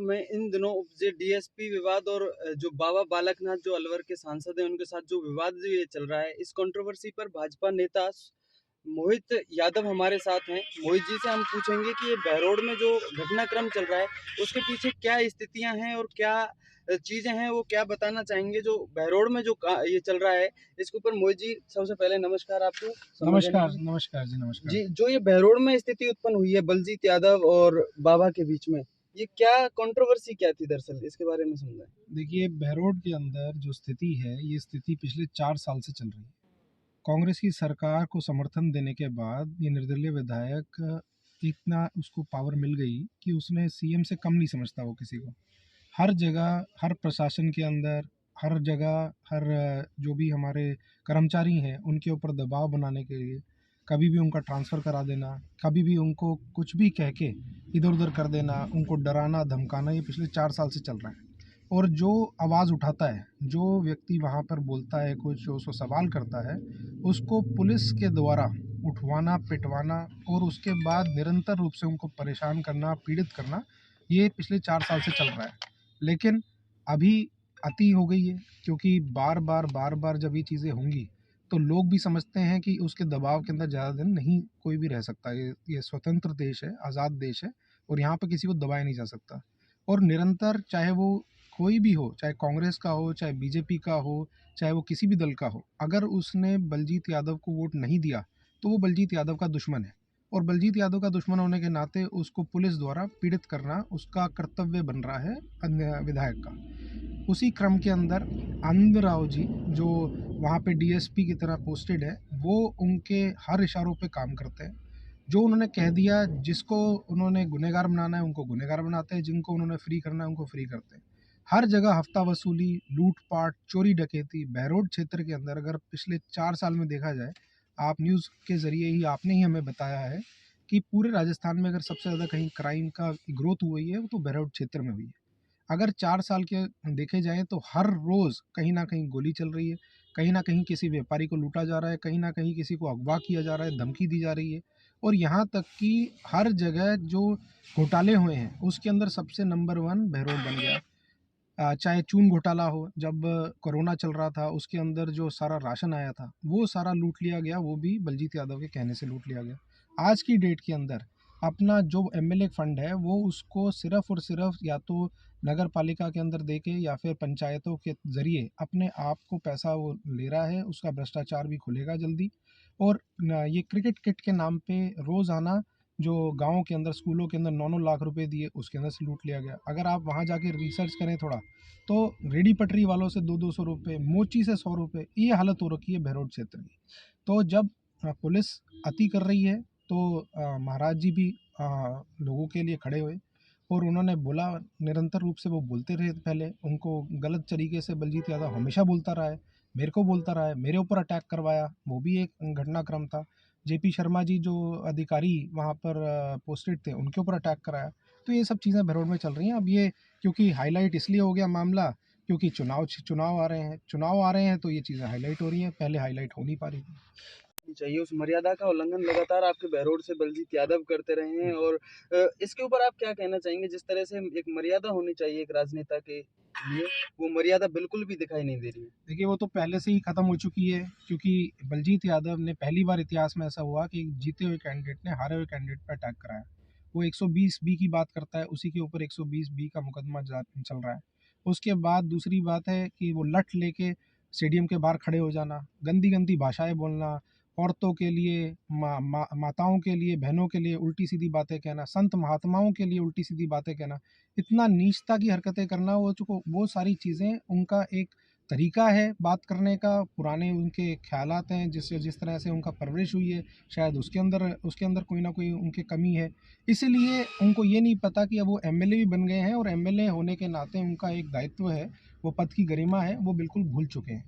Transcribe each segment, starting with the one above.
में इन दिनों उपजे डीएसपी विवाद और जो बाबा बालकनाथ जो अलवर के सांसद हैं उनके साथ जो विवाद जो ये चल रहा है, इस कंट्रोवर्सी पर भाजपा नेता मोहित यादव हमारे साथ हैं। मोहित जी से हम पूछेंगे कि ये बहरोड में जो घटनाक्रम चल रहा है उसके पीछे क्या स्थितियां हैं और क्या चीजें हैं, वो क्या बताना चाहेंगे। जो बहरोड में जो ये चल रहा है इसके ऊपर मोहित जी सबसे पहले नमस्कार आपको। नमस्कार, नमस्कार जी, नमस्कार। जी, जो ये बहरोड में स्थिति उत्पन्न हुई है बलजीत यादव और बाबा के बीच में, ये क्या कंट्रोवर्सी क्या थी दरअसल, इसके बारे में समझाएं। देखिए, बहरोड के अंदर जो स्थिति है, ये स्थिति पिछले 4 साल से चल रही है। कांग्रेस की सरकार को समर्थन देने के बाद ये निर्दलीय विधायक इतना उसको पावर मिल गई कि उसने सीएम से कम नहीं समझता वो किसी को। हर जगह, हर प्रशासन के अंदर, हर जगह, हर जो भी हमारे कर्मचारी हैं, उनके ऊपर दबाव बनाने के लिए कभी भी उनका ट्रांसफ़र करा देना, कभी भी उनको कुछ भी कह के इधर-उधर कर देना, उनको डराना, धमकाना, ये पिछले 4 साल से चल रहा है। और जो आवाज़ उठाता है, जो व्यक्ति वहाँ पर बोलता है कुछ, उसको सवाल करता है, उसको पुलिस के द्वारा उठवाना, पिटवाना और उसके बाद निरंतर रूप से उनको परेशान करना, पीड़ित करना, ये पिछले 4 साल से चल रहा है। लेकिन अभी अति हो गई है, क्योंकि बार-बार जब ये चीज़ें होंगी, तो लोग भी समझते हैं कि उसके दबाव के अंदर ज़्यादा दिन नहीं कोई भी रह सकता। ये स्वतंत्र देश है, आज़ाद देश है और यहाँ पे किसी को दबाया नहीं जा सकता। और निरंतर चाहे वो कोई भी हो, चाहे कांग्रेस का हो, चाहे बीजेपी का हो, चाहे वो किसी भी दल का हो, अगर उसने बलजीत यादव को वोट नहीं दिया, तो वो बलजीत यादव का दुश्मन है। और बलजीत यादव का दुश्मन होने के नाते उसको पुलिस द्वारा पीड़ित करना उसका कर्तव्य बन रहा है अन्य विधायक का। उसी क्रम के अंदर आनंद राव जी, जो वहाँ पे डीएसपी की तरह पोस्टेड है, वो उनके हर इशारों पे काम करते हैं। जो उन्होंने कह दिया, जिसको उन्होंने गुनहगार बनाना है उनको गुनहगार बनाते हैं, जिनको उन्होंने फ्री करना है उनको फ्री करते हैं। हर जगह हफ्ता वसूली, लूट-पाट, चोरी-डकैती बहरोड क्षेत्र के अंदर अगर पिछले 4 साल में देखा जाए, आप न्यूज़ के ज़रिए ही आपने ही हमें बताया है कि पूरे राजस्थान में अगर सबसे ज़्यादा कहीं क्राइम का ग्रोथ हुई है, वो तो बहरोड क्षेत्र में हुई है। अगर 4 साल के देखे जाएँ तो हर रोज़ कहीं न कहीं गोली चल रही है, कहीं न कहीं किसी व्यापारी को लूटा जा रहा है, कहीं न कहीं किसी को अगवा किया जा रहा है, धमकी दी जा रही है और यहाँ तक कि हर जगह जो घोटाले हुए हैं, उसके अंदर सबसे नंबर 1 बहरोड बन गया। चाहे चून घोटाला हो, जब कोरोना चल रहा था, उसके अंदर जो सारा राशन आया था, वो सारा लूट लिया गया, वो भी बलजीत यादव के कहने से लूट लिया गया। आज की डेट के अंदर अपना जो एमएलए फंड है, वो उसको सिर्फ़ और सिर्फ़ या तो नगर पालिका के अंदर दे के या फिर पंचायतों के ज़रिए अपने आप को पैसा वो ले रहा है, उसका भ्रष्टाचार भी खुलेगा जल्दी। और ये क्रिकेट किट के नाम पे रोज़ाना जो गाँव के अंदर, स्कूलों के अंदर 9-9 लाख रुपए दिए, उसके अंदर से लूट लिया गया। अगर आप वहाँ जाके रिसर्च करें थोड़ा, तो रेहड़ी पटरी वालों से 2-2 सौ रुपए, मोची से 100 रुपए, ये हालत हो रखी है बहरोड क्षेत्र की। तो जब पुलिस अति कर रही है, तो महाराज जी भी लोगों के लिए खड़े हुए और उन्होंने बोला, निरंतर रूप से वो बोलते रहे पहले, उनको गलत तरीके से बलजीत यादव हमेशा बोलता रहा है, मेरे को बोलता रहा है, मेरे ऊपर अटैक करवाया, वो भी एक घटनाक्रम था। जेपी शर्मा जी जो अधिकारी वहाँ पर पोस्टेड थे, उनके ऊपर अटैक कराया। तो ये सब चीज़ें भरोड़ में चल रही हैं। अब ये क्योंकि हाईलाइट इसलिए हो गया मामला, क्योंकि चुनाव आ रहे हैं तो ये चीज़ें हाईलाइट हो रही हैं, पहले हाईलाइट हो नहीं पा रही थी। चाहिए उस मर्यादा का उल्लंघन लगातार आपके बहरोड से बलजीत यादव करते रहे हैं और इसके ऊपर आप क्या कहना चाहेंगे। जिस तरह से एक मर्यादा होनी चाहिए एक राजनेता के लिए, वो मर्यादा बिल्कुल भी दिखाई नहीं दे रही है। देखिए, वो तो पहले से ही ख़त्म हो चुकी है, क्योंकि बलजीत यादव ने पहली बार इतिहास में ऐसा हुआ कि जीते हुए कैंडिडेट ने हारे हुए कैंडिडेट पर अटैक कराया। वो 120 बी की बात करता है, उसी के ऊपर 120 बी का मुकदमा चल रहा है। उसके बाद दूसरी बात है कि वो लठ लेके स्टेडियम के बाहर खड़े हो जाना, गंदी-गंदी भाषाएँ बोलना, औरतों के लिए, माताओं के लिए, बहनों के लिए उल्टी-सीधी बातें कहना, संत महात्माओं के लिए उल्टी-सीधी बातें कहना, इतना नीचता की हरकतें करना, वो सारी चीज़ें उनका एक तरीका है बात करने का, पुराने उनके ख़्यालात हैं, जिस तरह से उनका परवरिश हुई है, शायद उसके अंदर कोई ना कोई उनकी कमी है। इसीलिए उनको ये नहीं पता कि अब वो एमएलए भी बन गए हैं और एमएलए होने के नाते उनका एक दायित्व है, वो पद की गरिमा है, वो बिल्कुल भूल चुके हैं।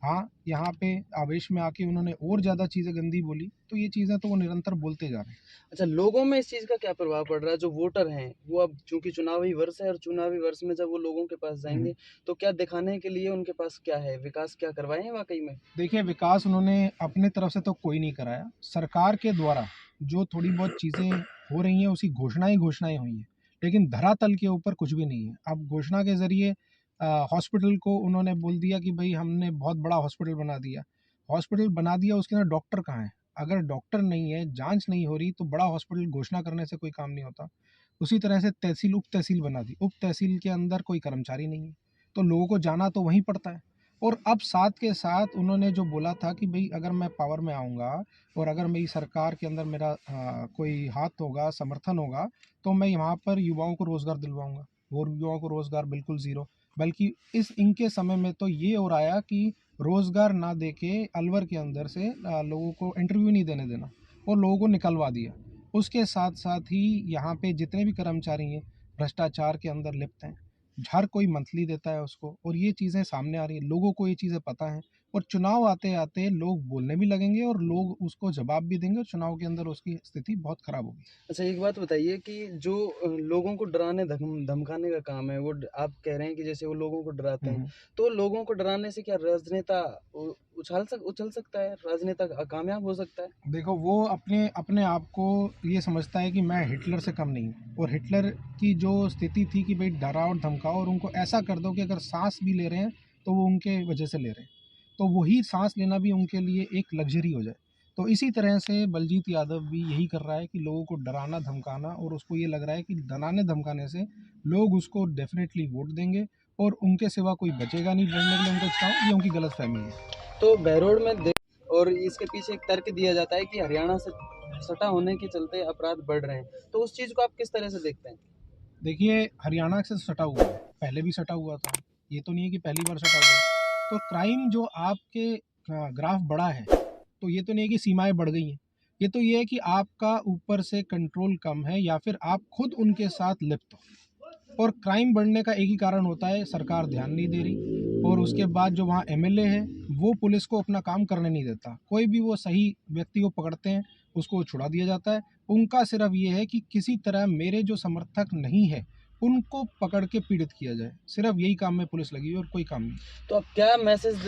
हाँ, यहाँ पे आवेश में आके उन्होंने और ज़्यादा चीज़ें गंदी बोली, तो ये चीज़ें तो वो निरंतर बोलते जा रहे हैं। अच्छा, लोगों में इस चीज़ का क्या प्रभाव पड़ रहा है? जो वोटर हैं, वो अब चूँकि चुनावी वर्ष है और चुनावी वर्ष में जब वो लोगों के पास जाएँगे, तो क्या दिखाने के लिए उनके पास क्या है? विकास क्या करवाए हैं वाक़ई में? देखिए, विकास उन्होंने अपने तरफ से तो कोई नहीं कराया। सरकार के द्वारा जो थोड़ी बहुत चीज़ें हो रही हैं, उसकी घोषणाएँ ही घोषणाएँ हुई हैं। लेकिन धरातल के ऊपर कुछ भी नहीं है। अब घोषणा के ज़रिए हॉस्पिटल को उन्होंने बोल दिया कि भई हमने बहुत बड़ा हॉस्पिटल बना दिया। हॉस्पिटल बना दिया, उसके अंदर डॉक्टर कहाँ हैं? अगर डॉक्टर नहीं है, जाँच नहीं हो रही, तो बड़ा हॉस्पिटल घोषणा करने से कोई काम नहीं होता। उसी तरह से तहसील, उप तहसील बना दी। उप तहसील के अंदर कोई कर्मचारी नहीं है, तो लोगों को जाना तो वहीं पड़ता है। और अब साथ के साथ उन्होंने जो बोला था कि भई अगर मैं पावर में आऊँगा और अगर मेरी सरकार के अंदर मेरा कोई हाथ होगा, समर्थन होगा, तो मैं यहाँ पर युवाओं को रोज़गार दिलवाऊँगा। और युवाओं को रोज़गार बिल्कुल ज़ीरो। बल्कि इस इनके समय में तो ये हो रहा है कि रोज़गार ना देके अलवर के अंदर से लोगों को इंटरव्यू नहीं देने देना और लोगों को निकलवा दिया। उसके साथ-साथ ही यहाँ पे जितने भी कर्मचारी हैं, भ्रष्टाचार के अंदर लिप्त हैं। हर कोई मंथली देता है उसको, और ये चीज़ें सामने आ रही हैं, लोगों को ये चीज़ें पता हैं, और चुनाव आते-आते लोग बोलने भी लगेंगे और लोग उसको जवाब भी देंगे, और चुनाव के अंदर उसकी स्थिति बहुत खराब होगी। अच्छा, एक बात बताइए कि जो लोगों को डराने धमकाने का काम है, वो आप कह रहे हैं कि जैसे वो लोगों को डराते हुँ, हैं, हुँ। तो लोगों को डराने से क्या राजनेता उछल सकता है, राजनेता कामयाब हो सकता है? देखो, वो अपने अपने आप को ये समझता है कि मैं हिटलर से कम नहीं हूँ, और हिटलर की जो स्थिति थी कि भाई डराओ और धमकाओ और उनको ऐसा कर दो कि अगर सांस भी ले रहे हैं तो वो उनके वजह से ले रहे हैं, तो वही सांस लेना भी उनके लिए एक लग्जरी हो जाए। तो इसी तरह से बलजीत यादव भी यही कर रहा है कि लोगों को डराना धमकाना, और उसको ये लग रहा है कि डराने धमकाने से लोग उसको डेफिनेटली वोट देंगे और उनके सिवा कोई बचेगा नहीं लड़ने के लिए उनका चुनाव। ये उनकी गलत फहमी है। तो बहरोड में और इसके पीछे एक तर्क दिया जाता है कि हरियाणा से सटा होने के चलते अपराध बढ़ रहे हैं, तो उस चीज़ को आप किस तरह से देखते हैं? देखिए, हरियाणा से सटा हुआ है, पहले भी सटा हुआ था, ये तो नहीं है कि पहली बार सटा हुआ है। तो क्राइम जो आपके ग्राफ बढ़ा है, तो ये तो नहीं है कि सीमाएँ बढ़ गई हैं। ये तो ये है कि आपका ऊपर से कंट्रोल कम है, या फिर आप खुद उनके साथ लिप्त हो। और क्राइम बढ़ने का एक ही कारण होता है, सरकार ध्यान नहीं दे रही, और उसके बाद जो वहाँ एमएलए है, वो पुलिस को अपना काम करने नहीं देता। कोई भी वो सही व्यक्ति को पकड़ते हैं, उसको छुड़ा दिया जाता है। उनका सिर्फ ये है कि किसी तरह मेरे जो समर्थक नहीं है, उनको पकड़ के पीड़ित किया जाए। सिर्फ यही काम में पुलिस लगी हुई है, और कोई काम नहीं। तो आप क्या मैसेज,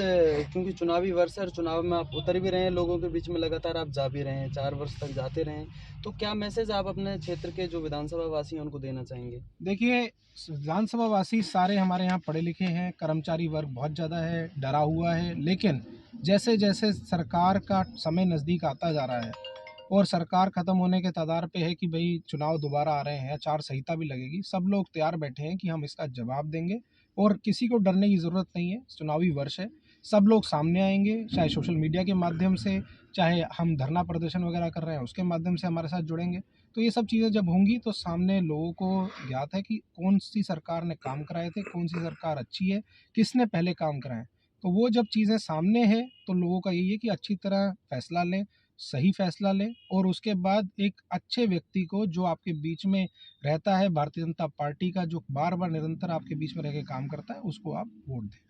क्योंकि चुनावी वर्ष है और चुनाव में आप उतर भी रहे हैं, लोगों के बीच में लगातार आप जा भी रहे हैं, 4 वर्ष तक जाते रहे हैं, तो क्या मैसेज आप अपने क्षेत्र के जो विधानसभा वासी हैं उनको देना चाहेंगे? देखिए, विधानसभा वासी सारे हमारे यहाँ पढ़े लिखे हैं, कर्मचारी वर्ग बहुत ज़्यादा है, डरा हुआ है, लेकिन जैसे जैसे सरकार का समय नज़दीक आता जा रहा है और सरकार ख़त्म होने के कगार पे है कि भई चुनाव दोबारा आ रहे हैं, आचार संहिता भी लगेगी, सब लोग तैयार बैठे हैं कि हम इसका जवाब देंगे, और किसी को डरने की ज़रूरत नहीं है। चुनावी वर्ष है, सब लोग सामने आएँगे, चाहे सोशल मीडिया के माध्यम से, चाहे हम धरना प्रदर्शन वगैरह कर रहे हैं उसके माध्यम से हमारे साथ जुड़ेंगे। तो ये सब चीज़ें जब होंगी तो सामने लोगों को ज्ञात है कि कौन-सी सरकार ने काम कराए थे, कौन-सी सरकार अच्छी है, किसने पहले काम कराए। तो वो जब चीज़ें सामने हैं, तो लोगों का यही है कि अच्छी तरह फैसला लें, सही फैसला लें, और उसके बाद एक अच्छे व्यक्ति को जो आपके बीच में रहता है, भारतीय जनता पार्टी का, जो बार-बार निरंतर आपके बीच में रह के काम करता है, उसको आप वोट दें।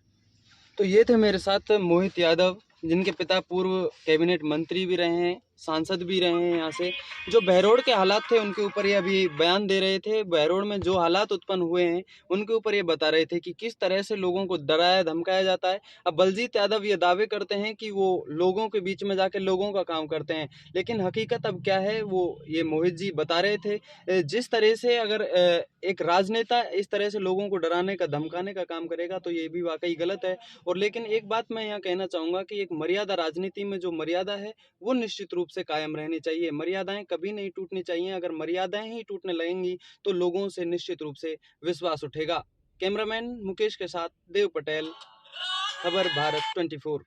तो ये थे मेरे साथ मोहित यादव, जिनके पिता पूर्व कैबिनेट मंत्री भी रहे हैं, सांसद भी रहे हैं यहाँ से, जो बहरोड के हालात थे उनके ऊपर ये अभी बयान दे रहे थे। बहरोड में जो हालात उत्पन्न हुए हैं उनके ऊपर ये बता रहे थे कि किस तरह से लोगों को डराया धमकाया जाता है। अब बलजीत यादव ये दावे करते हैं कि वो लोगों के बीच में जाके लोगों का काम करते हैं, लेकिन हकीकत अब क्या है वो ये मोहित जी बता रहे थे। जिस तरह से अगर एक राजनेता इस तरह से लोगों को डराने का धमकाने का काम करेगा तो ये भी वाकई गलत है। और लेकिन एक बात मैं यहाँ कहना चाहूँगा कि एक मर्यादा, राजनीति में जो मर्यादा है वो निश्चित रूप से कायम रहनी चाहिए। मर्यादाएं कभी नहीं टूटनी चाहिए। अगर मर्यादाएं ही टूटने लगेंगी तो लोगों से निश्चित रूप से विश्वास उठेगा। कैमरामैन मुकेश के साथ देव पटेल, खबर भारत 24।